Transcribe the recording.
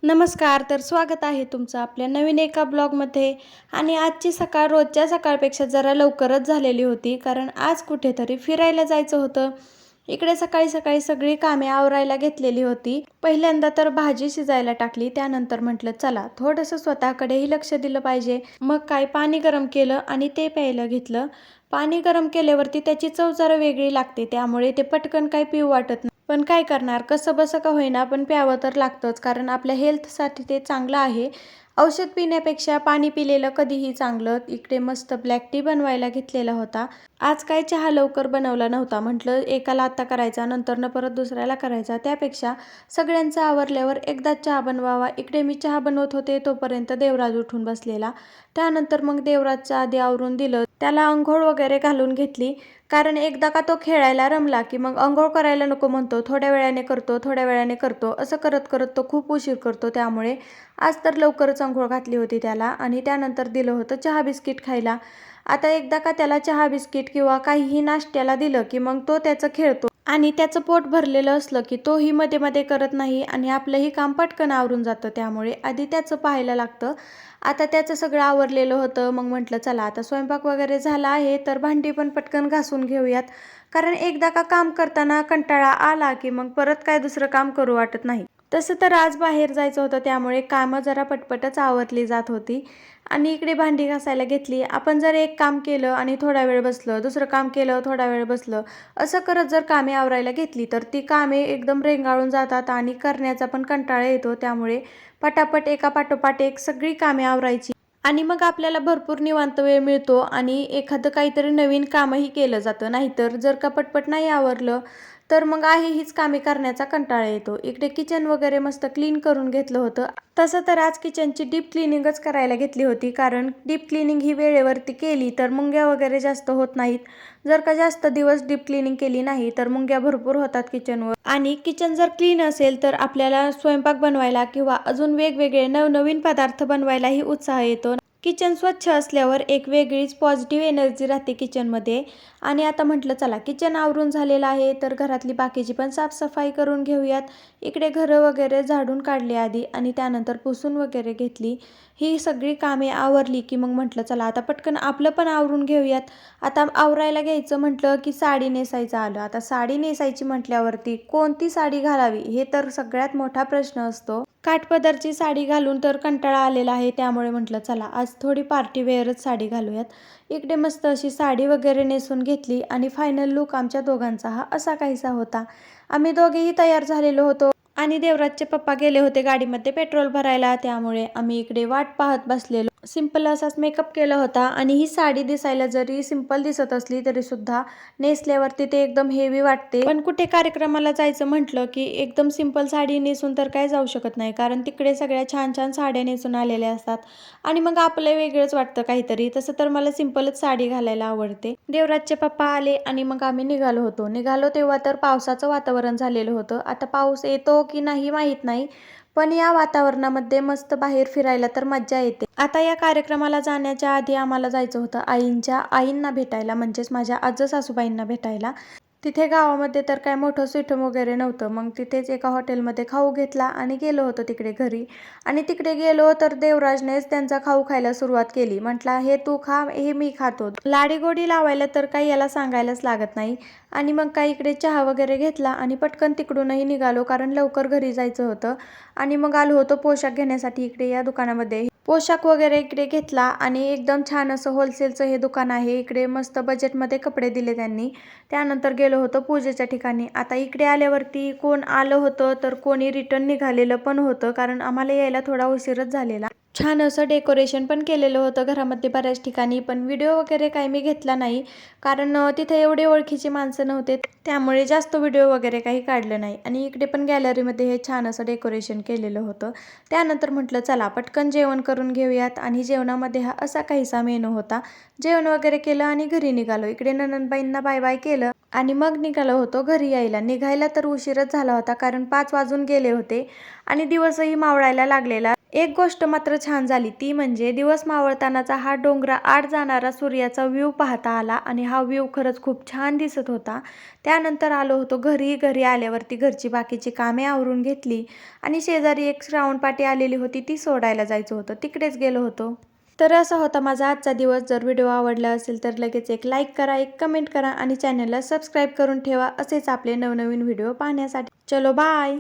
नमस्कार. तर स्वागत आहे तुमचं आपल्या नवीन एका ब्लॉगमध्ये. आणि आजची सकाळ रोजच्या सकाळपेक्षा जरा लवकरच झालेली होती, कारण आज कुठेतरी फिरायला जायचं होतं. इकडे सकाळी सकाळी सगळी कामे आवरायला घेतलेली होती. पहिल्यांदा तर भाजी शिजायला टाकली, त्यानंतर म्हटलं चला थोडंसं स्वतःकडेही लक्ष दिलं पाहिजे. मग काय पाणी गरम केलं आणि ते प्यायला घेतलं. पाणी गरम केल्यावरती त्याची चव जरा वेगळी लागते, त्यामुळे ते पटकन काही पिऊ वाटत नाही. पण काय करणार, कसं बसं का होईना पण प्यावं तर लागतंच, कारण आपल्या हेल्थसाठी ते चांगलं आहे. औषध पिण्यापेक्षा पाणी पिलेलं कधीही चांगलं. इकडे मस्त ब्लॅक टी बनवायला घेतलेला होता. आज काय चहा लवकर बनवला नव्हता, म्हटलं एकाला आता करायचा नंतरनं परत दुसऱ्याला करायचा, त्यापेक्षा सगळ्यांचं आवरल्यावर एकदाच चहा बनवावा. इकडे मी चहा बनवत होते तोपर्यंत देवराज उठून बसलेला. त्यानंतर मग देवराजच्या आधी आवरून दिलं, त्याला अंघोळ वगैरे घालून घेतली. कारण एकदा का तो खेळायला रमला की मग अंघोळ करायला नको म्हणतो, थोड्या वेळाने करतो थोड्या वेळाने करतो, असं करत करत तो खूप उशीर करतो. त्यामुळे आज तर लवकरच अंघोळ घातली होती त्याला आणि त्यानंतर दिलं होतं चहा बिस्किट खायला. आता एकदा का त्याला चहा बिस्किट किंवा काहीही नाश्त्याला दिलं की मग तो त्याचं खेळतो, आणि त्याचं पोट भरलेलं असलं की तोही मध्ये मध्ये करत नाही आणि आपलंही काम पटकन आवरून जातं. त्यामुळे आधी त्याचं पाहायला लागतं. आता त्याचं सगळं आवरलेलं होतं. मग म्हटलं चला आता स्वयंपाक वगैरे झाला आहे तर भांडी पण पटकन घासून घेऊयात, कारण एकदा का काम करताना कंटाळा आला की मग परत काय दुसरं काम करू वाटत नाही. तसं तर आज बाहेर जायचं होतं, त्यामुळे कामं जरा पटपटच आवरली जात होती. आणि इकडे भांडी घासायला घेतली. आपण जर एक काम केलं आणि थोडा वेळ बसलं, दुसरं काम केलं थोडा वेळ बसलं, असं करत जर कामे आवरायला घेतली तर ती कामे एकदम रेंगाळून जातात आणि करण्याचा पण कंटाळा येतो. त्यामुळे पटापट एका पाठोपाठ एक सगळी कामे आवरायची आणि मग आपल्याला भरपूर निवांत वेळ मिळतो आणि एखादं काहीतरी नवीन कामही केलं जातं. नाहीतर जर का पटपट नाही आवरलं तर मग आहे हीच कामे करण्याचा कंटाळा येतो. इकडे किचन वगैरे मस्त क्लीन करून घेतलं होतं. तसं तर आज किचनची डीप क्लिनिंगच करायला घेतली होती, कारण डीप क्लिनिंग ही वेळेवरती केली तर मुंग्या वगैरे जास्त होत नाहीत. जर का जास्त दिवस डीप क्लिनिंग केली नाही तर मुंग्या भरपूर होतात किचनवर. आणि किचन जर क्लीन असेल तर आपल्याला स्वयंपाक बनवायला किंवा अजून वेगवेगळे नवनवीन पदार्थ बनवायलाही उत्साह येतो. किचन स्वच्छ असल्यावर एक वेगळीच पॉझिटिव्ह एनर्जी राहते किचनमध्ये. आणि आता म्हटलं चला किचन आवरून झालेलं आहे तर घरातली बाकीची पण साफसफाई करून घेऊयात. इकडे घरं वगैरे झाडून काढली आधी आणि त्यानंतर पुसून वगैरे घेतली. ही सगळी कामे आवरली की मग म्हटलं चला आता पटकन आपलं पण आवरून घेऊयात. आता आवरायला घ्यायचं म्हटलं की साडी नेसायचं आलं. आता साडी नेसायची म्हटल्यावरती कोणती साडी घालावी हे तर सगळ्यात मोठा प्रश्न असतो. काठपदरची साडी घालून तर कंटाळा आलेला आहे, त्यामुळे म्हटलं चला आज थोडी पार्टी वेअरच साडी घालूयात. इकडे मस्त अशी साडी वगैरे नेसून घेतली आणि फायनल लुक आमच्या दोघांचा हा असा काहीसा होता. आम्ही दोघेही तयार झालेलो होतो आणि देवराजचे पप्पा गेले होते गाडीमध्ये पेट्रोल भरायला, त्यामुळे आम्ही इकडे वाट पाहत बसलेलो. सिंपल असाच मेकअप केला होता आणि ही साडी दिसायला जरी सिंपल दिसत असली तरी सुद्धा नेसल्यावरती ते एकदम हेवी वाटते. पण कुठे कार्यक्रमाला जायचं म्हटलं की एकदम सिंपल साडी नेसून तर काय जाऊ शकत नाही, कारण तिकडे सगळ्या छान छान साड्या नेसून आलेल्या असतात आणि मग आपलं वेगळंच वाटतं काहीतरी. तसं तर मला सिंपलच साडी घालायला आवडते. देवराजचे पप्पा आले आणि मग आम्ही निघालो तेव्हा तर पावसाचं वातावरण झालेलं होतं. आता पाऊस येतो की नाही माहीत नाही, पण या वातावरणामध्ये मस्त बाहेर फिरायला तर मज्जा येते. आता या कार्यक्रमाला जाण्याच्या आधी आम्हाला जायचं होतं आईंना भेटायला, म्हणजेच माझ्या आजी सासूबाईंना भेटायला. तिथे गावामध्ये तर काय मोठं सिस्टम वगैरे नव्हतं. मग तिथेच एका हॉटेलमध्ये खाऊ घेतला आणि गेलो होतो तिकडे घरी. आणि तिकडे गेलो तर देवराजनेच त्यांचा खाऊ खायला सुरुवात केली. म्हटला हे तू खा, हे मी खातो. लाडीगोडी लावायला तर काही याला सांगायलाच लागत नाही. आणि मग काही इकडे चहा वगैरे घेतला आणि पटकन तिकडूनही निघालो, कारण लवकर घरी जायचं होतं. आणि मग आलो होतो पोशाख घेण्यासाठी इकडे या दुकानामध्ये. पोशाख वगैरे इकडे घेतला आणि एकदम छान असं होलसेलचं हे दुकान आहे. इकडे मस्त बजेटमध्ये कपडे दिले त्यांनी. त्यानंतर गेलो होतो पूजेच्या ठिकाणी. आता इकडे आल्यावरती कोण आलं होतं तर कोणी रिटर्न निघालेलं पण होतं, कारण आम्हाला यायला थोडा उशीरच झालेला. छान असं डेकोरेशन पण केलेलं होतं घरामध्ये बऱ्याच ठिकाणी, पण व्हिडिओ वगैरे काही मी घेतला नाही, कारण तिथे एवढे ओळखीची माणसं नव्हते, त्यामुळे जास्त व्हिडिओ वगैरे काही काढलं नाही. आणि इकडे पण गॅलरीमध्ये हे छान असं डेकोरेशन केलेलं होतं. त्यानंतर म्हटलं चला पटकन जेवण करून घेऊयात आणि जेवणामध्ये हा असा काहीसा मेनू होता. जेवण वगैरे केलं आणि घरी निघालो. इकडे ननंदबाईंना बाय बाय केलं आणि मग निघालो होतो घरी यायला. निघायला तर उशीरच झाला होता, कारण 5 वाजून गेले होते आणि दिवसही मावळायला लागलेला. एक गोष्ट मात्र छान झाली ती म्हणजे दिवस मावळतानाचा हा डोंगरा आड जाणारा सूर्याचा व्ह्यू पाहता आला आणि हा व्ह्यू खरंच खूप छान दिसत होता. त्यानंतर आलो होतो घरी आल्यावरती घरची बाकीची कामे आवरून घेतली आणि शेजारी एक श्रावणपाठी आलेली होती ती सोडायला जायचं होतं, तिकडेच गेलो होतो. तर असा होता माझा आजचा दिवस. जर व्हिडिओ आवडला असेल तर लगेच एक लाईक करा, एक कमेंट करा आणि चॅनलला सबस्क्राईब करून ठेवा असेच आपले नवनवीन व्हिडिओ पाहण्यासाठी. चलो बाय.